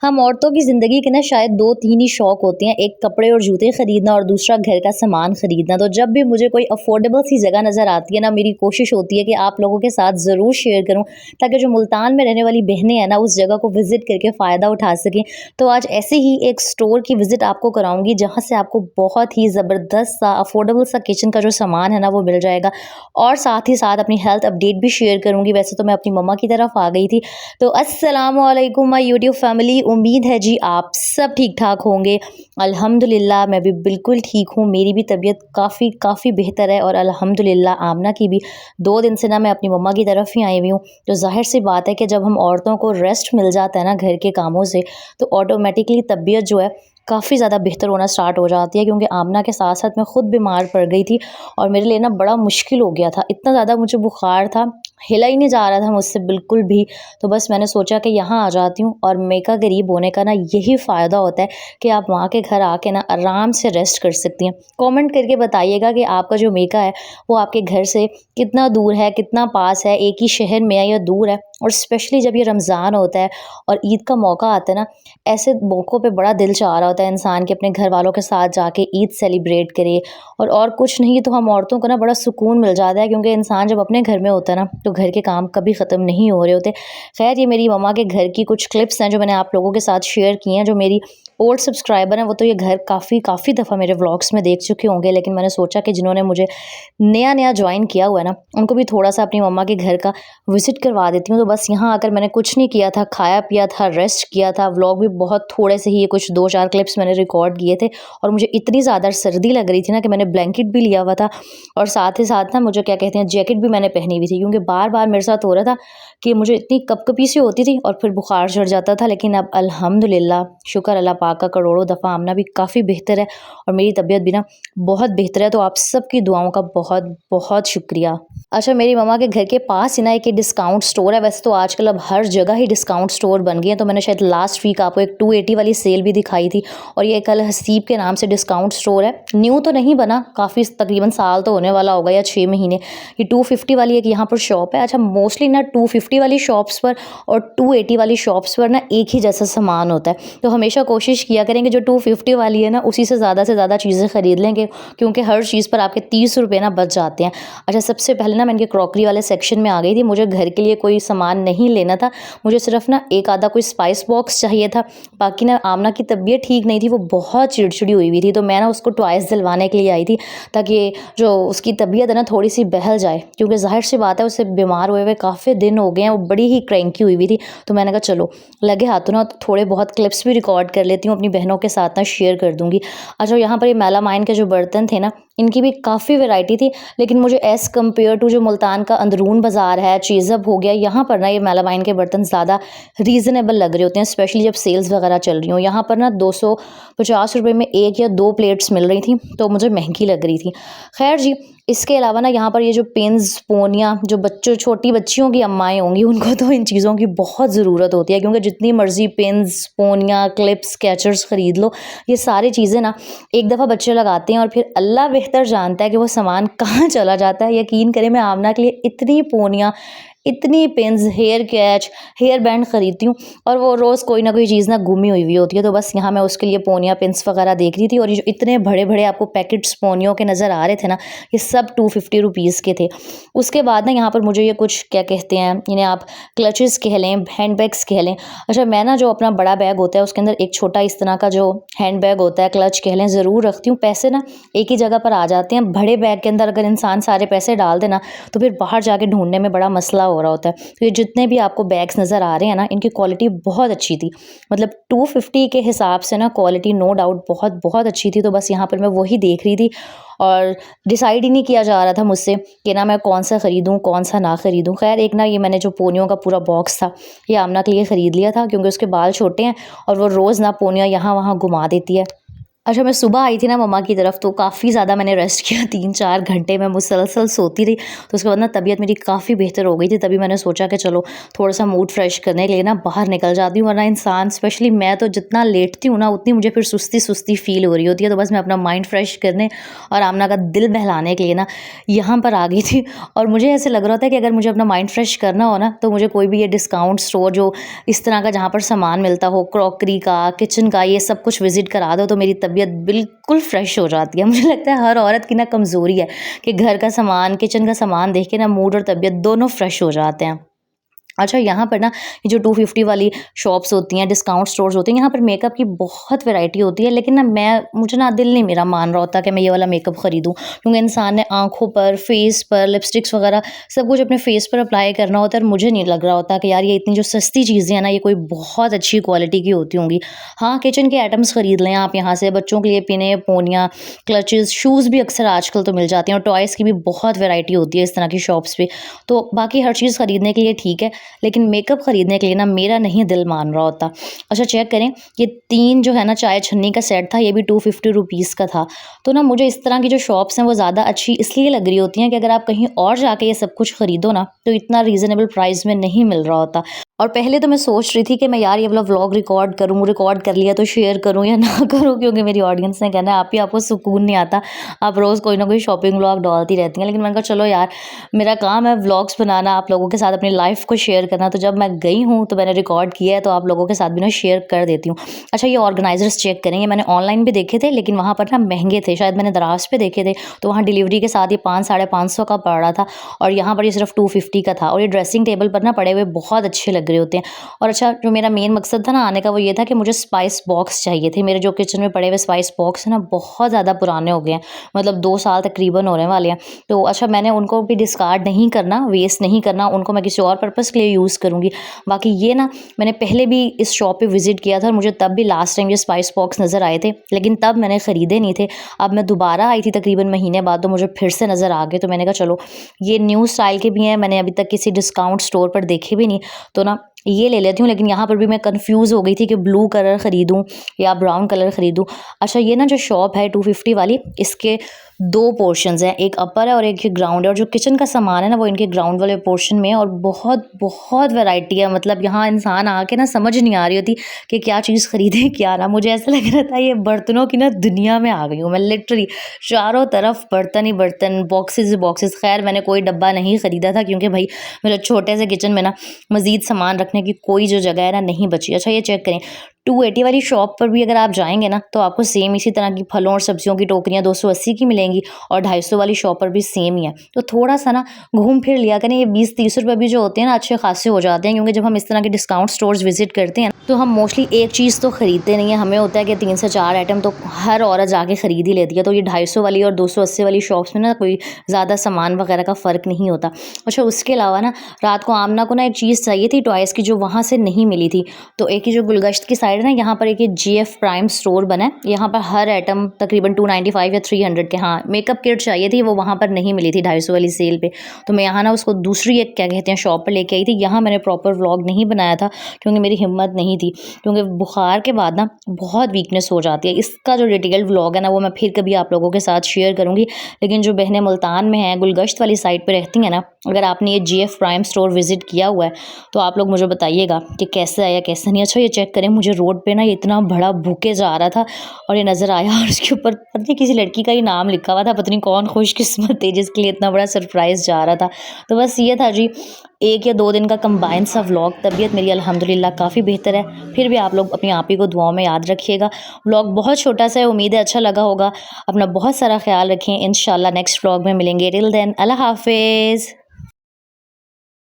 हम औरतों की ज़िंदगी के ना शायद 2-3 ही शौक होते हैं, एक कपड़े और जूते खरीदना और दूसरा घर का सामान खरीदना। तो जब भी मुझे कोई अफ़ोर्डेबल सी जगह नज़र आती है ना, मेरी कोशिश होती है कि आप लोगों के साथ ज़रूर शेयर करूँ, ताकि जो मुल्तान में रहने वाली बहनें हैं ना, उस जगह को विज़िट करके फ़ायदा उठा सकें। तो आज ऐसे ही एक स्टोर की विज़िट आपको कराऊँगी, जहाँ से आपको बहुत ही ज़बरदस्त सा अफ़ोर्डेबल सा किचन का जो सामान है ना, वो मिल जाएगा। और साथ ही साथ अपनी हेल्थ अपडेट भी शेयर करूँगी। वैसे तो मैं अपनी मम्मा की तरफ आ गई थी। तो अस्सलामु अलैकुम माय यूट्यूब फैमिली, उम्मीद है जी आप सब ठीक-ठाक होंगे। अल्हम्दुलिल्लाह मैं भी बिल्कुल ठीक हूँ, मेरी भी तबीयत काफ़ी काफ़ी बेहतर है और अल्हम्दुलिल्लाह आमना की भी। 2 दिन से ना मैं अपनी मम्मा की तरफ ही आई हुई हूँ। तो ज़ाहिर-सी बात है कि जब हम औरतों को रेस्ट मिल जाता है ना घर के कामों से, तो ऑटोमेटिकली तबीयत जो है काफ़ी ज़्यादा बेहतर होना स्टार्ट हो जाती है, क्योंकि आमना के साथ-साथ मैं खुद बीमार पड़ गई थी और मेरे लिए ना बड़ा मुश्किल हो गया था। इतना ज़्यादा मुझे बुखार था, हिला ही नहीं जा रहा था मुझसे बिल्कुल भी। तो बस मैंने सोचा कि यहाँ आ जाती हूँ, और मेका गरीब होने का ना यही फ़ायदा होता है कि आप वहाँ के घर आके ना आराम से रेस्ट कर सकती हैं। कमेंट करके बताइएगा कि आपका जो मेका है वो आपके घर से कितना दूर है, कितना पास है, एक ही शहर में है या दूर है। और स्पेशली जब ये रमज़ान होता है और ईद का मौका आता है ना, ऐसे मौक़ों पे बड़ा दिल चाह रहा होता है इंसान के अपने घर वालों के साथ जाके ईद सेलिब्रेट करे। और कुछ नहीं तो हम औरतों को ना बड़ा सुकून मिल जाता है, क्योंकि इंसान जब अपने घर में होता है ना, तो घर के काम कभी ख़त्म नहीं हो रहे होते। ख़ैर, ये मेरी मम्मा के घर की कुछ क्लिप्स हैं जो मैंने आप लोगों के साथ शेयर की हैं। जो मेरी ओल्ड सब्सक्राइबर हैं वो तो ये घर काफ़ी काफ़ी दफ़ा मेरे व्लॉग्स में देख चुके होंगे, लेकिन मैंने सोचा कि जिन्होंने मुझे नया-नया जॉइन किया हुआ है ना, उनको भी थोड़ा-सा अपनी मम्मा के घर का विज़िट करवा देती हूँ। तो बस यहाँ आकर मैंने कुछ नहीं किया था, खाया-पिया था, रेस्ट किया था। व्लॉग भी बहुत थोड़े से ही, ये कुछ 2-4 क्लिप्स मैंने रिकॉर्ड किए थे, और मुझे इतनी ज़्यादा सर्दी लग रही थी ना कि मैंने ब्लैंकेट भी लिया हुआ था, और साथ ही साथ ना मुझे क्या कहते हैं, जैकेट भी मैंने पहनी हुई थी, क्योंकि बार-बार मेरे साथ हो रहा था कि मुझे इतनी कँपकँपी सी होती थी और फिर बुखार चढ़ जाता था। लेकिन अब अल्हम्दुलिल्लाह, शुक्र अल्लाह पाक का करोड़ों दफ़ा, आमना भी काफ़ी बेहतर है और मेरी तबीयत भी ना बहुत बेहतर है। तो आप सबकी दुआओं का बहुत-बहुत शुक्रिया। अच्छा, मेरी मम्मा के घर के पास ही ना एक डिस्काउंट स्टोर है। वैसे तो आजकल अब हर जगह ही डिस्काउंट स्टोर बन गए हैं। तो मैंने शायद लास्ट वीक आपको एक 280 वाली सेल भी दिखाई थी, और ये एक अल हसीब के नाम से डिस्काउंट स्टोर है। न्यू तो नहीं बना, काफ़ी तकरीबन साल तो होने वाला होगा या 6 महीने। ये 250 वाली एक यहाँ पर शॉप है। अच्छा, मोस्टली ना 250 वाली शॉप्स पर और 280 वाली शॉप्स पर ना एक ही जैसा सामान होता है। तो हमेशा कोशिश किया करेंगे जो 250 वाली है ना, उसी से ज़्यादा चीज़ें खरीद लेंगे, क्योंकि हर चीज़ पर आपके 30 रुपये ना बच जाते हैं। अच्छा, सबसे पहले ना मैं इनके क्रॉकरी वाले सेक्शन में आ गई थी। मुझे घर के लिए कोई सामान नहीं लेना था, मुझे सिर्फ ना एक आधा कोई स्पाइस बॉक्स चाहिए था। बाकी ना आमना की तबीयत ठीक नहीं थी, वो बहुत चिड़चिड़ी हुई थी, तो मैं ना उसको ट्वाइस दिलवाने के लिए आई थी, ताकि जो उसकी तबीयत है ना थोड़ी सी बहल जाए, क्योंकि ज़ाहिर सी बात है उसे बीमार हुए काफ़ी दिन हो गए हैं, वो बड़ी ही क्रैंकी हुई थी। तो मैंने कहा चलो लगे हाथों ना थोड़े बहुत क्लिप्स भी रिकॉर्ड कर लेती हूँ, अपनी बहनों के साथ ना शेयर कर दूँगी। अच्छा, यहाँ पर ये मेलामाइन के जो बर्तन थे ना, इनकी भी काफ़ी वैरायटी थी, लेकिन मुझे एज़ कम्पेयर टू जो मुल्तान का अंदरून बाज़ार है, चीज़अप हो गया, यहाँ पर ना ये मेलामाइन के बर्तन ज़्यादा रीज़नेबल लग रहे होते हैं, स्पेशली जब सेल्स वगैरह चल रही हों। यहाँ पर ना 250 रुपये में 1 या 2 प्लेट्स मिल रही थी, तो मुझे महंगी लग रही थी। खैर जी, इसके अलावा ना यहाँ पर ये जो पिन्स, पोनियाँ, जो बच्चों छोटी बच्चियों की अम्माएँ होंगी, उनको तो इन चीज़ों की बहुत ज़रूरत होती है, क्योंकि जितनी मर्ज़ी पिन्स, पोनियाँ, क्लिप्स, कैचर्स ख़रीद लो, ये सारी चीज़ें ना एक दफ़ा बच्चे लगाते हैं और फिर अल्लाह बेहतर जानता है कि वो सामान कहाँ चला जाता है। यकीन करें, मैं आमना के लिए इतनी पोनियाँ, इतनी pins, hair catch, hair band ख़रीदती हूँ, और वो रोज़ कोई ना कोई चीज़ ना गुमी हुई होती है। तो बस यहाँ मैं उसके लिए पोनियाँ, पिन्स वगैरह देख रही थी, और ये जो इतने बड़े-बड़े आपको पैकेट्स पोनियों के नज़र आ रहे थे ना, ये सब 250 रुपीज़ के थे। उसके बाद ना यहाँ पर मुझे ये कुछ क्या कहते हैं, इन्हें आप क्लचेस कह लें, हैंड बैग्स कह लें। अच्छा, मैं ना जो अपना बड़ा बैग होता है उसके अंदर एक छोटा इस तरह का जो हैंड बैग होता है, क्लच कह लें, ज़रूर रखती हूँ। पैसे ना एक ही जगह पर आ जाते हैं। बड़े बैग के अंदर अगर इंसान सारे पैसे डाल दे ना, तो फिर बाहर जाके ढूँढने में बड़ा मसला हो रहा होता है। तो ये जितने भी आपको बैग्स नज़र आ रहे हैं ना, इनकी क्वालिटी बहुत अच्छी थी। मतलब 250 के हिसाब से ना क्वालिटी नो डाउट बहुत अच्छी थी। तो बस यहाँ पर मैं वही देख रही थी, और डिसाइड ही नहीं किया जा रहा था मुझसे कि ना मैं कौन सा ख़रीदूँ, कौन सा ना ख़रीदूँ। ख़ैर, एक ना ये मैंने जो पोनियों का पूरा बॉक्स था, ये आमना के लिए ख़रीद लिया था, क्योंकि उसके बाल छोटे हैं और वो रोज़ ना पोनियाँ यहाँ वहाँ घुमा देती है। अच्छा, मैं सुबह आई थी ना मम्मा की तरफ, तो काफ़ी ज़्यादा मैंने रेस्ट किया 3-4 घंटे मैं मुसलसल सोती रही। तो उसके बाद ना तबीयत मेरी काफ़ी बेहतर हो गई थी। तभी मैंने सोचा कि चलो थोड़ा-सा मूड फ्रेश करने के लिए ना बाहर निकल जाती हूँ, वरना इंसान स्पेशली मैं तो जितना लेटती हूँ ना उतनी मुझे फिर सुस्ती-सुस्ती फ़ील हो रही होती है। तो बस मैं अपना माइंड फ्रेश करने और आमना का दिल बहलाने के लिए ना यहाँ पर आ गई थी। और मुझे ऐसे लग रहा था कि अगर मुझे अपना माइंड फ्रेश करना हो ना, तो मुझे कोई भी ये डिस्काउंट स्टोर जो इस तरह का जहाँ पर सामान मिलता हो, क्रॉकरी का, किचन का, ये सब कुछ विज़िट करा दो तो मेरी तबीयत बिल्कुल फ्रेश हो जाती है। मुझे लगता है हर औरत की ना कमज़ोरी है कि घर का सामान, किचन का सामान देख के ना मूड और तबीयत दोनों फ्रेश हो जाते हैं। अच्छा, यहाँ पर ना ये जो 250 वाली शॉप्स होती हैं, डिस्काउंट स्टोर्स होते हैं, यहाँ पर मेकअप की बहुत वैरायटी होती है, लेकिन ना मुझे ना दिल नहीं मेरा मान रहा होता कि मैं ये वाला मेकअप खरीदूँ, क्योंकि इंसान ने आँखों पर, फेस पर, लिपस्टिक्स वगैरह सब कुछ अपने फेस पर अप्लाई करना होता है और मुझे नहीं लग रहा होता कि यार ये इतनी जो सस्ती चीज़ें हैं ना, ये कोई बहुत अच्छी क्वालिटी की होती होंगी। हाँ, किचन के आइटम्स खरीद लें आप यहाँ से, बच्चों के लिए पिने, पोनियाँ, क्लचेज़, शूज़ भी अक्सर आजकल तो मिल जाती हैं और टॉयज़ की भी बहुत वैरायटी होती है इस तरह की शॉप्स पे। तो बाकी हर चीज़ खरीदने के लिए ठीक है, लेकिन मेकअप खरीदने के लिए ना मेरा नहीं दिल मान रहा होता। अच्छा, चेक करें, ये 3 जो है ना चाय छन्नी का सेट था, ये भी 250 रुपीज़ का था। तो ना मुझे इस तरह की जो शॉप्स हैं वो ज़्यादा अच्छी इसलिए लग रही होती हैं कि अगर आप कहीं और जाके ये सब कुछ खरीदो ना, तो इतना रीज़नेबल प्राइस में नहीं मिल रहा होता। और पहले तो मैं सोच रही थी कि मैं यार ये वाला व्लॉग रिकॉर्ड करूँ, रिकॉर्ड कर लिया तो शेयर करूँ या ना करूँ, क्योंकि मेरी ऑडियंस ने कहना है आप ही आपको सुकून नहीं आता, आप रोज़ कोई ना कोई शॉपिंग व्लॉग डालती रहती हैं। लेकिन मैंने कहा चलो यार, मेरा काम है व्लॉग्स बनाना, आप लोगों के साथ अपनी लाइफ को शेयर करना। तो जब मैं गई हूँ तो मैंने रिकॉर्ड किया है, तो आप लोगों के साथ भी ना शेयर कर देती हूँ। अच्छा, ये ऑर्गेनाइजर्स चेक करें, ये मैंने ऑनलाइन भी देखे थे, लेकिन वहाँ पर ना महंगे थे, शायद मैंने दराज पे देखे थे, तो वहाँ डिलीवरी के साथ ये 500-550 का पड़ रहा था और यहाँ पर ये सिर्फ 250 का था। और ये ड्रेसिंग टेबल पर ना पड़े हुए बहुत अच्छे लग रहे होते हैं। और अच्छा, जो मेरा मेन मकसद था ना आने का, वो ये था कि मुझे स्पाइस बॉक्स चाहिए थे। मेरे जो किचन में पड़े हुए स्पाइस बॉक्स हैं ना, बहुत ज़्यादा पुराने हो गए हैं, मतलब 2 साल तकरीबन होने वाले हैं। तो अच्छा, मैंने उनको भी डिस्कार्ड नहीं करना, वेस्ट नहीं करना, उनको मैं किसी और पर्पज़ के लिए यूज़ करूँगी। बाकी ये ना मैंने पहले भी इस शॉप पे विज़िट किया था और मुझे तब भी लास्ट टाइम ये स्पाइस बॉक्स नज़र आए थे, लेकिन तब मैंने ख़रीदे नहीं थे। अब मैं दोबारा आई थी तकरीबन महीने बाद, तो मुझे फिर से नज़र आ गए, तो मैंने कहा चलो ये न्यू स्टाइल के भी हैं, मैंने अभी तक किसी डिस्काउंट स्टोर पर देखे भी नहीं, तो ना ये ले लेती हूँ। लेकिन यहाँ पर भी मैं कन्फ्यूज़ हो गई थी कि ब्लू कलर ख़रीदूँ या ब्राउन कलर ख़रीदूँ। अच्छा, ये ना जो शॉप है 250 वाली, इसके 2 पोर्शंस हैं, एक अपर है और एक ग्राउंड है, और जो किचन का सामान है ना वो इनके ग्राउंड वाले पोर्शन में है। और बहुत वैरायटी है, मतलब यहाँ इंसान आके ना समझ नहीं आ रही होती कि क्या चीज़ ख़रीदे क्या ना। मुझे ऐसा लग रहा था ये बर्तनों की ना दुनिया में आ गई हूँ मैं, लिटरली चारों तरफ बर्तन ही बर्तन, बॉक्सेस ही बॉक्सेस। खैर मैंने कोई डब्बा नहीं ख़रीदा था, क्योंकि भाई मेरे छोटे से किचन में ना मज़ीद सामान रखने की कोई जो जगह है ना नहीं बची। अच्छा, ये चेक करें, 280 वाली शॉप पर भी अगर आप जाएंगे ना, तो आपको सेम इसी तरह की फलों और सब्जियों की टोकरियाँ 280 की मिलेंगी, और 250 वाली शॉप पर भी सेम ही है। तो थोड़ा सा ना घूम फिर लिया करें, ये 20-30 रुपये भी जो होते हैं ना अच्छे खासे हो जाते हैं, क्योंकि जब हम इस तरह के डिस्काउंट स्टोर्स विजिट करते हैं तो हम मोस्टली एक चीज़ तो ख़रीदते नहीं है, हमें होता है कि 3 से 4 आइटम तो हर औरत जाके ख़रीद ही लेती है। तो ये 250 वाली और 280 वाली शॉप्स में ना कोई ज़्यादा सामान वगैरह का फ़र्क नहीं होता। अच्छा, उसके अलावा ना रात को आमना को ना एक चीज़ चाहिए थी टॉयज़ की, जो वहाँ से नहीं मिली थी। तो एक ही जो गुलगश्त की साइड है ना, यहाँ पर एक ये GF प्राइम स्टोर बना है, यहाँ पर हर आइटम तकरीबन 295 या 300 के, हाँ मेकअप किट चाहिए थी, वो वहाँ पर नहीं मिली थी 250 वाली सेल पे। तो मैं यहाँ ना उसको दूसरी एक क्या कहते हैं शॉप पर लेके आई थी। यहाँ मैंने प्रॉपर व्लॉग नहीं बनाया था, क्योंकि मेरी हिम्मत नहीं थी, क्योंकि बुखार के बाद ना बहुत वीकनेस हो जाती है। इसका जो डिटेल्ड व्लॉग है ना, वो मैं फिर कभी आप लोगों के साथ शेयर करूँगी। लेकिन जो बहनें मुल्तान में हैं, गुलगश्त वाली साइड पर रहती हैं ना, अगर आपने ये GF प्राइम स्टोर विज़िट किया हुआ है तो आप लोग मुझे बताइएगा कि कैसे आया कैसे नहीं। अच्छा, ये चेक करें, मुझे रोड पे ना इतना बड़ा भूखे जा रहा था और ये नज़र आया, और उसके ऊपर पता नहीं किसी लड़की का ही नाम लिखा हुआ था, पता नहीं कौन खुशकिस्मत थी जिसके लिए इतना बड़ा सरप्राइज़ जा रहा था। तो बस ये था जी, 1 या 2 दिन का कंबाइन सा व्लॉग। तबीयत मेरी अल्हम्दुलिल्लाह काफ़ी बेहतर है। फिर भी आप लोग अपनी आप ही को दुआओं में याद रखिएगा। व्लॉग बहुत छोटा सा है, उम्मीद है अच्छा लगा होगा। अपना बहुत सारा ख्याल रखें, इंशाल्लाह नेक्स्ट व्लॉग में मिलेंगे। टिल देन अल्लाह हाफ़िज़।